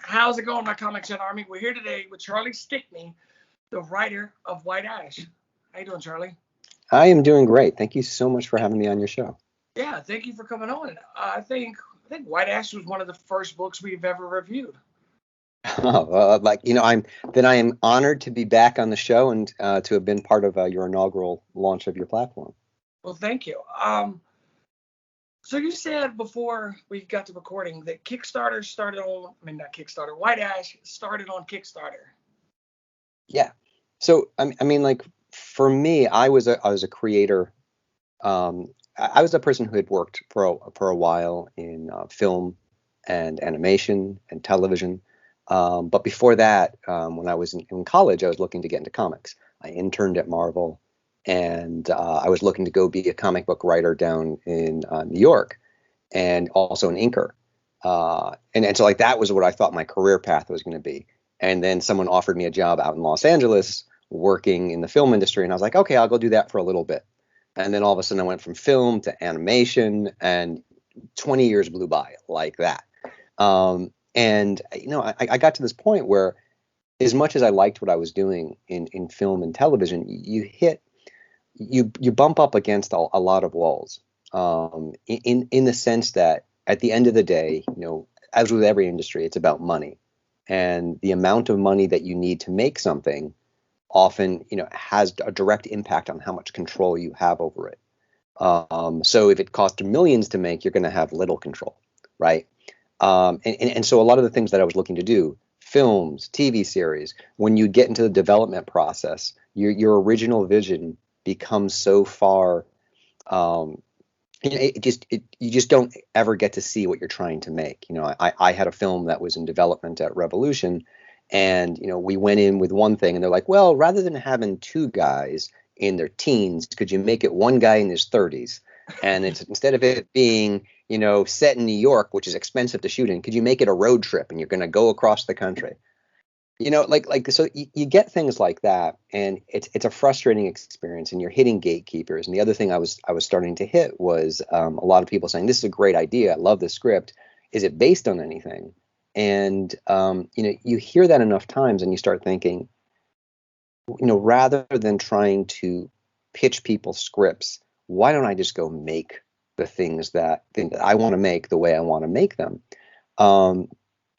How's it going, my Comicchat Army? We're here today with Charlie Stickney, the writer of White Ash. How you doing, Charlie? I am doing great. Thank you so much for having me on your show. Yeah, thank you for coming on. I think White Ash was one of the first books we've ever reviewed. Oh, I am honored to be back on the show and to have been part of your inaugural launch of your platform. Well, thank you. So you said before we got to recording that Kickstarter started on, not Kickstarter, White Ash started on Kickstarter. Yeah. So for me, I was a creator. I was a person who had worked for a while in film and animation and television. But before that, when I was in college, I was looking to get into comics. I interned at Marvel, and I was looking to go be a comic book writer down in New York, and also an inker. And so that was what I thought my career path was going to be. And then someone offered me a job out in Los Angeles working in the film industry, and I was like, okay, I'll go do that for a little bit. And then all of a sudden I went from film to animation, and 20 years blew by like that. And I got to this point where, as much as I liked what I was doing in film and television, you bump up against a lot of walls. In the sense that at the end of the day, as with every industry, it's about money, and the amount of money that you need to make something often, has a direct impact on how much control you have over it. So if it costs millions to make, you're going to have little control, right? And so a lot of the things that I was looking to do, films, TV series, when you get into the development process, your original vision becomes so far, you just don't ever get to see what you're trying to make. I had a film that was in development at Revolution, and we went in with one thing, and they're like, well, rather than having two guys in their teens, could you make it one guy in his 30s? And it's, instead of it being set in New York, which is expensive to shoot in, could you make it a road trip and you're going to go across the country? So you get things like that, and it's a frustrating experience, and you're hitting gatekeepers. And the other thing I was starting to hit was a lot of people saying, this is a great idea, I love this script, is it based on anything? And you hear that enough times, and you start thinking, rather than trying to pitch people scripts, why don't I just go make the things that I want to make the way I want to make them?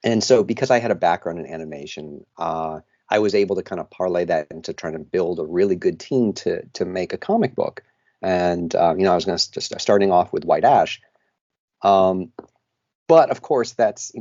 And so because I had a background in animation, I was able to kind of parlay that into trying to build a really good team to make a comic book. And, I was going to just starting off with White Ash. But of course, that's,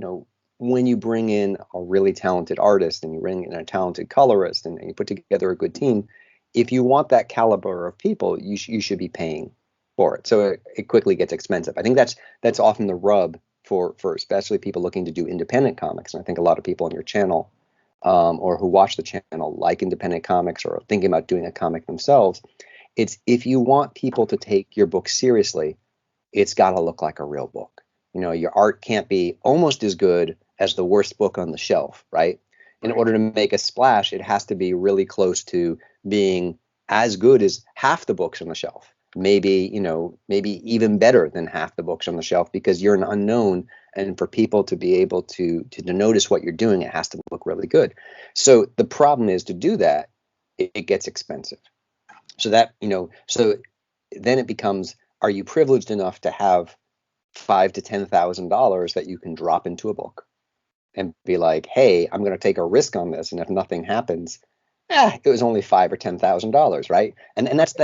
when you bring in a really talented artist and you bring in a talented colorist and you put together a good team, if you want that caliber of people, you should be paying for it. So it quickly gets expensive. I think that's often the rub for especially people looking to do independent comics. And I think a lot of people on your channel or who watch the channel like independent comics or are thinking about doing a comic themselves. It's, if you want people to take your book seriously, it's got to look like a real book. Your art can't be almost as good as the worst book on the shelf, right? In order to make a splash, it has to be really close to being as good as half the books on the shelf. Maybe even better than half the books on the shelf, because you're an unknown, and for people to be able to notice what you're doing, it has to look really good. So the problem is, to do that, it gets expensive. So so then it becomes, are you privileged enough to have $5,000 to $10,000 that you can drop into a book and be like, hey, I'm going to take a risk on this, and if nothing happens, it was only $5,000 or $10,000, right? And that's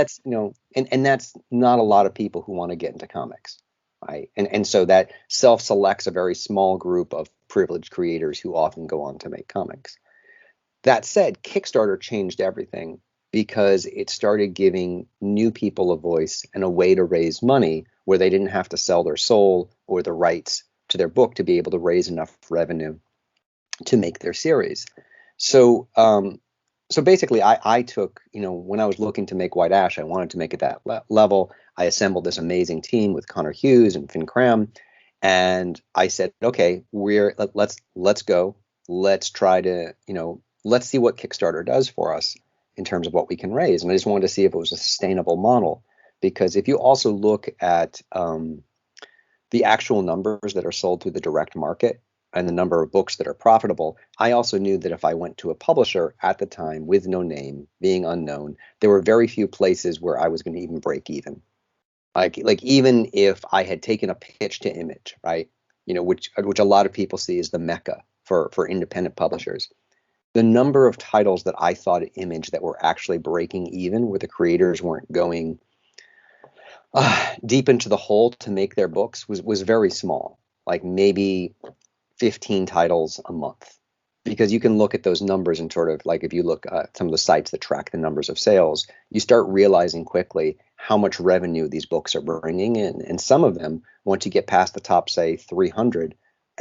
and that's not a lot of people who want to get into comics, right? And so that self-selects a very small group of privileged creators who often go on to make comics. That said, Kickstarter changed everything, because it started giving new people a voice and a way to raise money where they didn't have to sell their soul or the rights to their book to be able to raise enough revenue to make their series. So basically, I took, when I was looking to make White Ash, I wanted to make it that level. I assembled this amazing team with Connor Hughes and Finn Cram, and I said, okay, let's go. Let's try to, let's see what Kickstarter does for us in terms of what we can raise. And I just wanted to see if it was a sustainable model, because if you also look at the actual numbers that are sold through the direct market, and the number of books that are profitable, I also knew that if I went to a publisher at the time with no name, being unknown, there were very few places where I was going to even break even. Like even if I had taken a pitch to Image, right? Which a lot of people see as the mecca for independent publishers. The number of titles that I thought at Image that were actually breaking even, where the creators weren't going deep into the hole to make their books, was very small. Like maybe 15 titles a month, because you can look at those numbers and sort of like, if you look at some of the sites that track the numbers of sales, you start realizing quickly how much revenue these books are bringing in. And some of them, once you get past the top, say 300,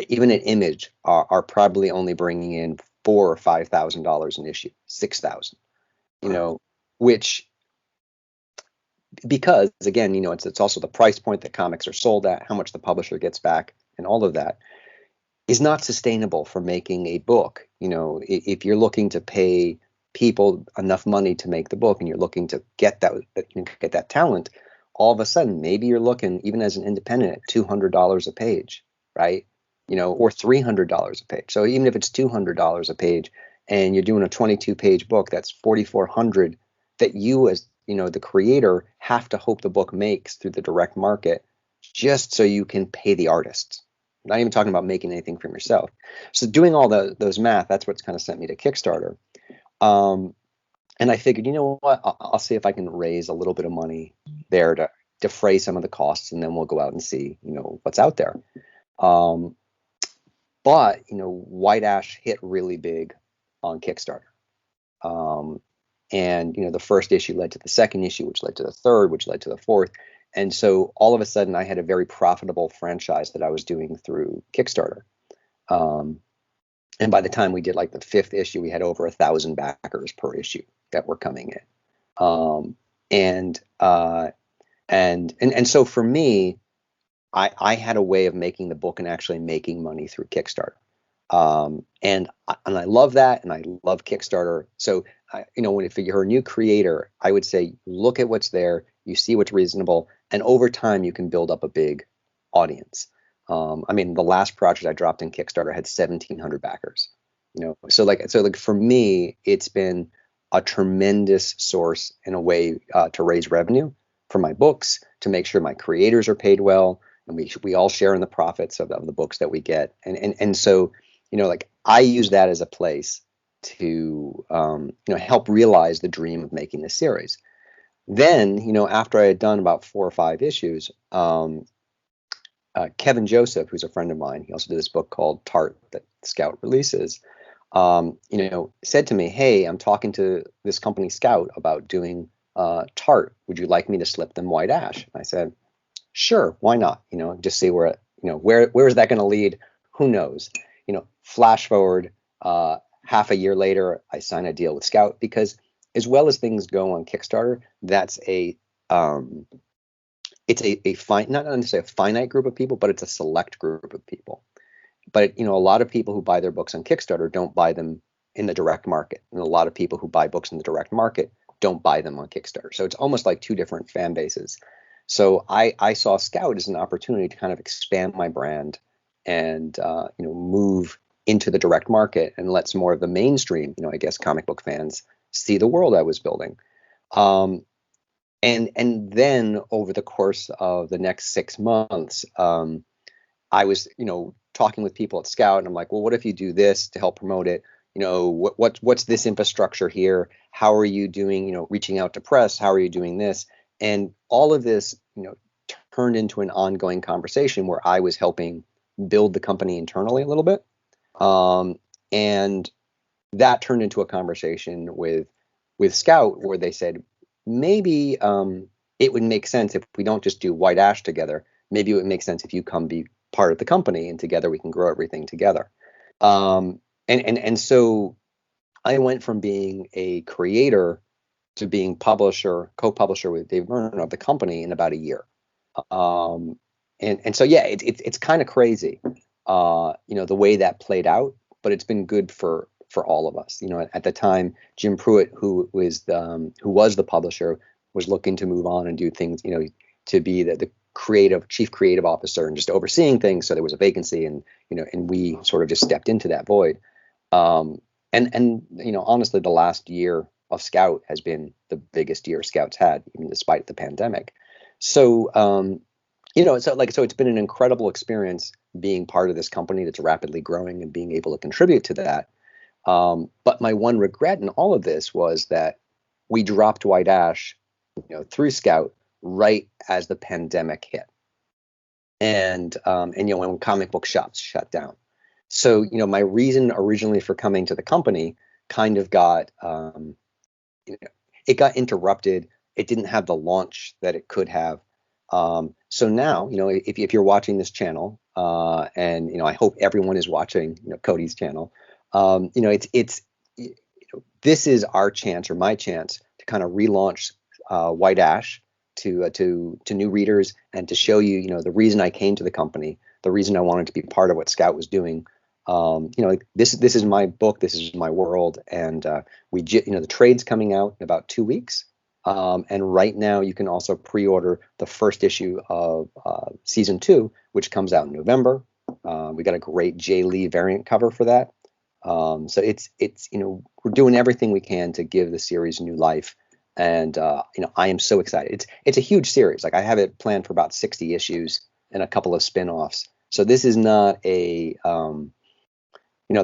even at Image, are probably only bringing in $4,000 or $5,000 an issue, 6,000. Which, because again, it's also the price point that comics are sold at, how much the publisher gets back, and all of that is not sustainable for making a book. If you're looking to pay people enough money to make the book, and you're looking to get that talent, all of a sudden maybe you're looking, even as an independent, at $200 a page, right? Or $300 a page. So even if it's $200 a page and you're doing a 22-page book, that's $4,400 that you, as the creator, have to hope the book makes through the direct market, just so you can pay the artists. Not even talking about making anything from yourself. So doing all those math, that's what's kind of sent me to Kickstarter. And I figured, you know what, I'll see if I can raise a little bit of money there to defray some of the costs, and then we'll go out and see, what's out there. But White Ash hit really big on Kickstarter. And the first issue led to the second issue, which led to the third, which led to the fourth. And so all of a sudden I had a very profitable franchise that I was doing through Kickstarter. And by the time we did like the fifth issue, we had over 1,000 backers per issue that were coming in. And so for me, I had a way of making the book and actually making money through Kickstarter. And I love that, and I love Kickstarter. So if you're a new creator, I would say look at what's there, you see what's reasonable, and over time you can build up a big audience. The last project I dropped in Kickstarter had 1,700 backers. So for me, it's been a tremendous source in a way to raise revenue for my books, to make sure my creators are paid well, and we all share in the profits of the books that we get. And so I use that as a place to help realize the dream of making this series. Then after I had done about 4 or 5 issues, Kevin Joseph, who's a friend of mine, he also did this book called Tart that Scout releases, said to me, "Hey, I'm talking to this company Scout about doing Tart. Would you like me to slip them White Ash?" And I said, "Sure, why not? Just see where is that going to lead? Who knows?" Flash forward half a year later, I signed a deal with Scout, because as well as things go on Kickstarter, that's it's not necessarily a finite group of people, but it's a select group of people. But a lot of people who buy their books on Kickstarter don't buy them in the direct market, and a lot of people who buy books in the direct market don't buy them on Kickstarter. So it's almost like 2 different fan bases. So I saw Scout as an opportunity to kind of expand my brand and move into the direct market and let some more of the mainstream, I guess, comic book fans see the world I was building. And then over the course of the next 6 months, I was, talking with people at Scout, and I'm like, well, what if you do this to help promote it? What's this infrastructure here? How are you doing, reaching out to press? How are you doing this? And all of this, turned into an ongoing conversation where I was helping build the company internally a little bit. And that turned into a conversation with Scout, where they said, maybe it would make sense if we don't just do White Ash together. Maybe it would make sense if you come be part of the company, and together we can grow everything together. And so I went from being a creator to being co-publisher with Dave Vernon of the company in about a year. And so, yeah, it's kind of crazy, the way that played out, but it's been good for all of us. At the time, Jim Pruitt, who was the publisher, was looking to move on and do things, to be the chief creative officer and just overseeing things. So there was a vacancy, and and we sort of just stepped into that void. And honestly, the last year of Scout has been the biggest year Scout's had, even despite the pandemic. So so it's been an incredible experience being part of this company that's rapidly growing and being able to contribute to that. But my one regret in all of this was that we dropped White Ash, through Scout right as the pandemic hit, and when comic book shops shut down. So my reason originally for coming to the company kind of got it got interrupted. It didn't have the launch that it could have. So now, if you're watching this channel, and I hope everyone is watching, Cody's channel, it's this is our chance, or my chance, to kind of relaunch White Ash to new readers, and to show you, the reason I came to the company, the reason I wanted to be part of what Scout was doing. This is my book, this is my world, and the trade's coming out in about 2 weeks. And right now you can also pre-order the first issue of season 2, which comes out in November. We got a great Jay Lee variant cover for that. So it's we're doing everything we can to give the series new life, and I am so excited. It's a huge series. Like, I have it planned for about 60 issues and a couple of spin-offs. So this is not a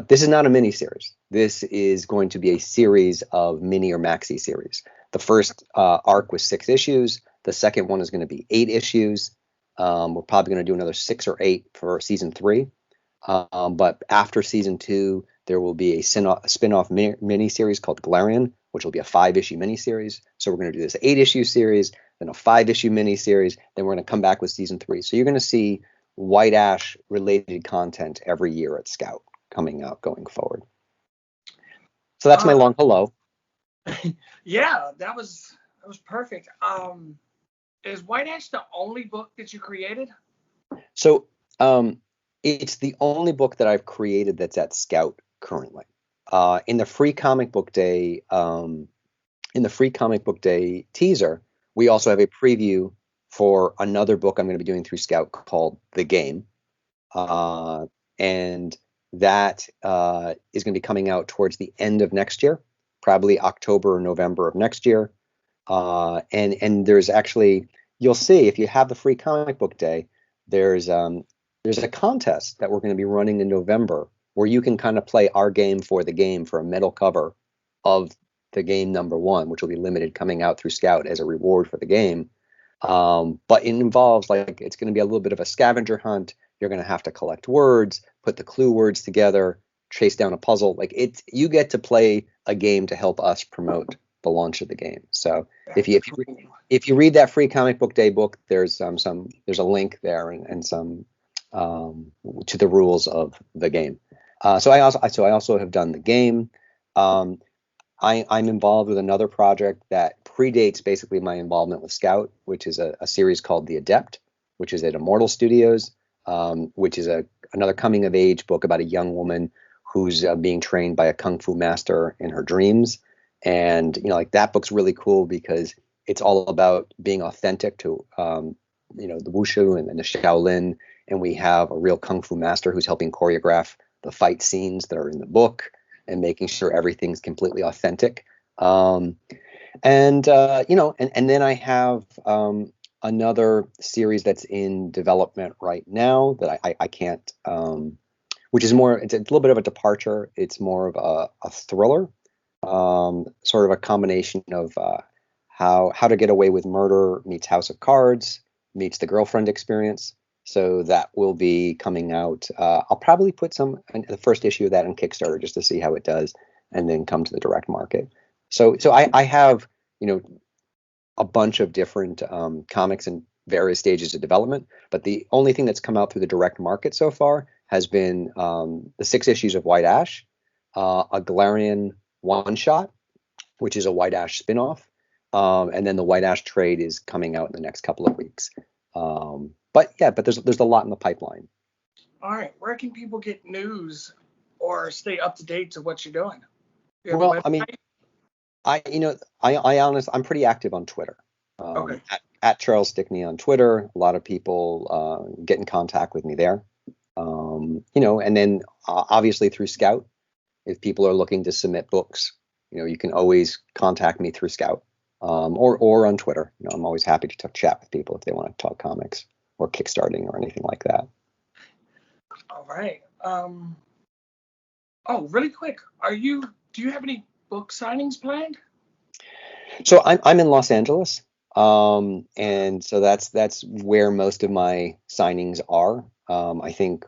this is not a mini series. This is going to be a series of mini or maxi series. The first arc was 6 issues. The second one is going to be 8 issues. We're probably going to do another 6 or 8 for season 3. But after season 2, there will be a spin-off mini series called Galarian, which will be a 5-issue mini series. So we're going to do this 8-issue series, then a 5-issue mini series. Then we're going to come back with season 3. So you're going to see White Ash related content every year at Scout coming out going forward. So that's my long hello. Yeah, that was perfect. Is White Ash the only book that you created? So it's the only book that I've created that's at Scout currently. In the free comic book day, teaser, we also have a preview for another book I'm going to be doing through Scout called The Game, and that is going to be coming out towards the end of next year, probably October or November of next year. And there's actually, you'll see if you have the free comic book day, there's a contest that we're going to be running in November where you can kind of play our game for The Game for a metal cover of The Game #1, which will be limited, coming out through Scout as a reward for The Game. But it involves, it's going to be a little bit of a scavenger hunt. You're going to have to collect words, put the clue words together, chase down a puzzle. You get to play a game to help us promote the launch of the game. So if you read that free comic book day book, there's there's a link there and some to the rules of The Game. So I also have done The Game. I'm involved with another project that predates basically my involvement with Scout, which is a series called The Adept, which is at Immortal Studios, which is another coming of age book about a young woman who's being trained by a kung fu master in her dreams. And that book's really cool because it's all about being authentic to the wushu and the Shaolin, and we have a real kung fu master who's helping choreograph the fight scenes that are in the book and making sure everything's completely authentic. And then I have another series that's in development right now that I can't, which is it's a little bit of a departure. It's more of a thriller, sort of a combination of how to Get Away with Murder meets House of Cards meets The Girlfriend Experience. So that will be coming out. I'll probably put the first issue of that on Kickstarter just to see how it does, and then come to the direct market. So I have a bunch of different comics in various stages of development, but the only thing that's come out through the direct market so far has been the 6 issues of White Ash, a Galarian one-shot, which is a White Ash spinoff, and then the White Ash trade is coming out in the next couple of weeks. But there's a lot in the pipeline. All right, where can people get news or stay up to date to what you're doing? Well, I mean, I'm pretty active on Twitter. Okay. at Charles Stickney on Twitter. A lot of people get in contact with me there. And then obviously through Scout, if people are looking to submit books, you can always contact me through Scout, or on Twitter. I'm always happy to chat with people if they want to talk comics or kickstarting or anything like that. All right. Really quick, do you have any book signings planned? So I'm in Los Angeles, and so that's where most of my signings are. I think,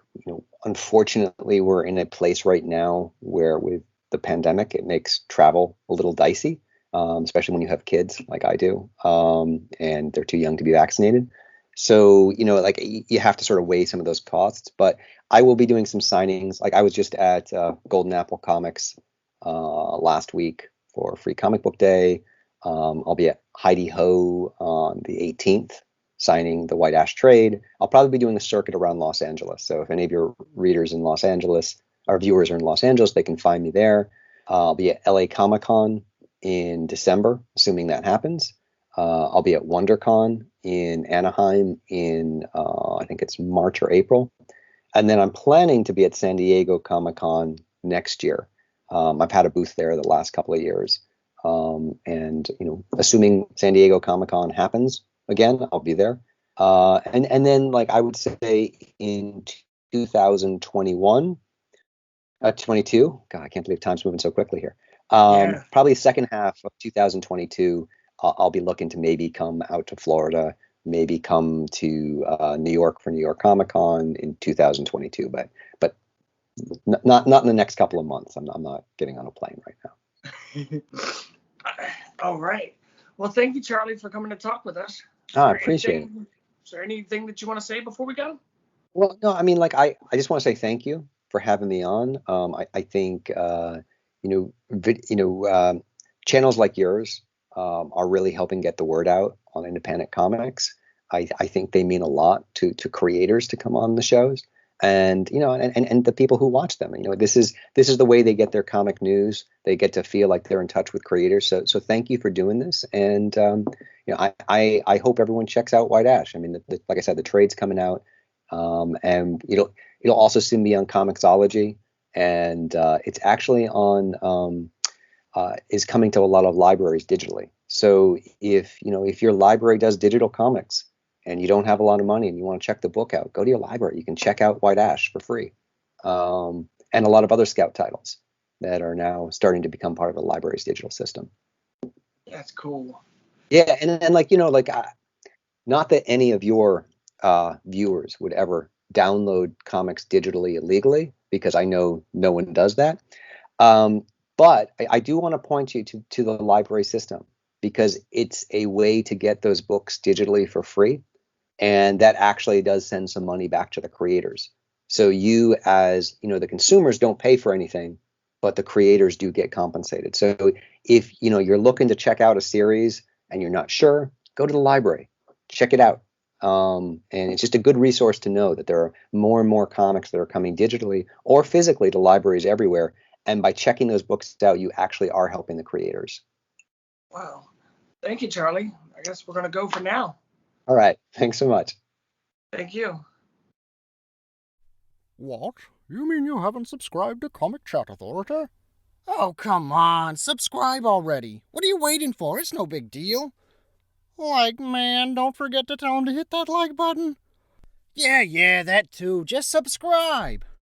unfortunately, we're in a place right now where with the pandemic, it makes travel a little dicey, especially when you have kids like I do, and they're too young to be vaccinated. So, like you have to sort of weigh some of those costs. But I will be doing some signings. Like I was just at Golden Apple Comics last week for Free Comic Book Day. I'll be at Heidi Ho on the 18th signing the White Ash trade. I'll probably be doing a circuit around Los Angeles. So if any of your readers in Los Angeles, our viewers are in Los Angeles, they can find me there. I'll be at LA Comic Con in December, assuming that happens. I'll be at WonderCon in Anaheim in, I think it's March or April. And then I'm planning to be at San Diego Comic Con next year. I've had a booth there the last couple of years. And assuming San Diego Comic Con happens again, I'll be there. And then, like, I would say in 2021, 22. God, I can't believe time's moving so quickly here. Yeah. Probably second half of 2022, I'll be looking to maybe come out to Florida, maybe come to New York for New York Comic Con in 2022, but not in the next couple of months. I'm not getting on a plane right now. All right. Well, thank you, Charlie, for coming to talk with us. I appreciate it. Is there anything that you want to say before we go? Well, no, I mean, like, I just want to say thank you for having me on. I think, channels like yours are really helping get the word out on independent comics. I think they mean a lot to creators to come on the shows, and and the people who watch them. This is the way they get their comic news. They get to feel like they're in touch with creators. So thank you for doing this, and I hope everyone checks out White Ash. I mean, like I said, the trade's coming out, and it'll also soon be on Comixology, and it's actually on is coming to a lot of libraries digitally. So if your library does digital comics and you don't have a lot of money and you want to check the book out, go to your library. You can check out White Ash for free, and a lot of other Scout titles that are now starting to become part of the library's digital system. That's cool. Yeah, and not that any of your viewers would ever download comics digitally illegally, because I know no one does that. But I do want to point you to the library system, because it's a way to get those books digitally for free. And that actually does send some money back to the creators. So you, as the consumers, don't pay for anything, but the creators do get compensated. So if you're looking to check out a series and you're not sure, go to the library, check it out. And it's just a good resource to know that there are more and more comics that are coming digitally or physically to libraries everywhere. And by checking those books out, you actually are helping the creators. Wow. Thank you, Charlie. I guess we're going to go for now. All right. Thanks so much. Thank you. What? You mean you haven't subscribed to Comicchatauthority? Oh, come on. Subscribe already. What are you waiting for? It's no big deal. Like, man, don't forget to tell him to hit that like button. Yeah, that too. Just subscribe.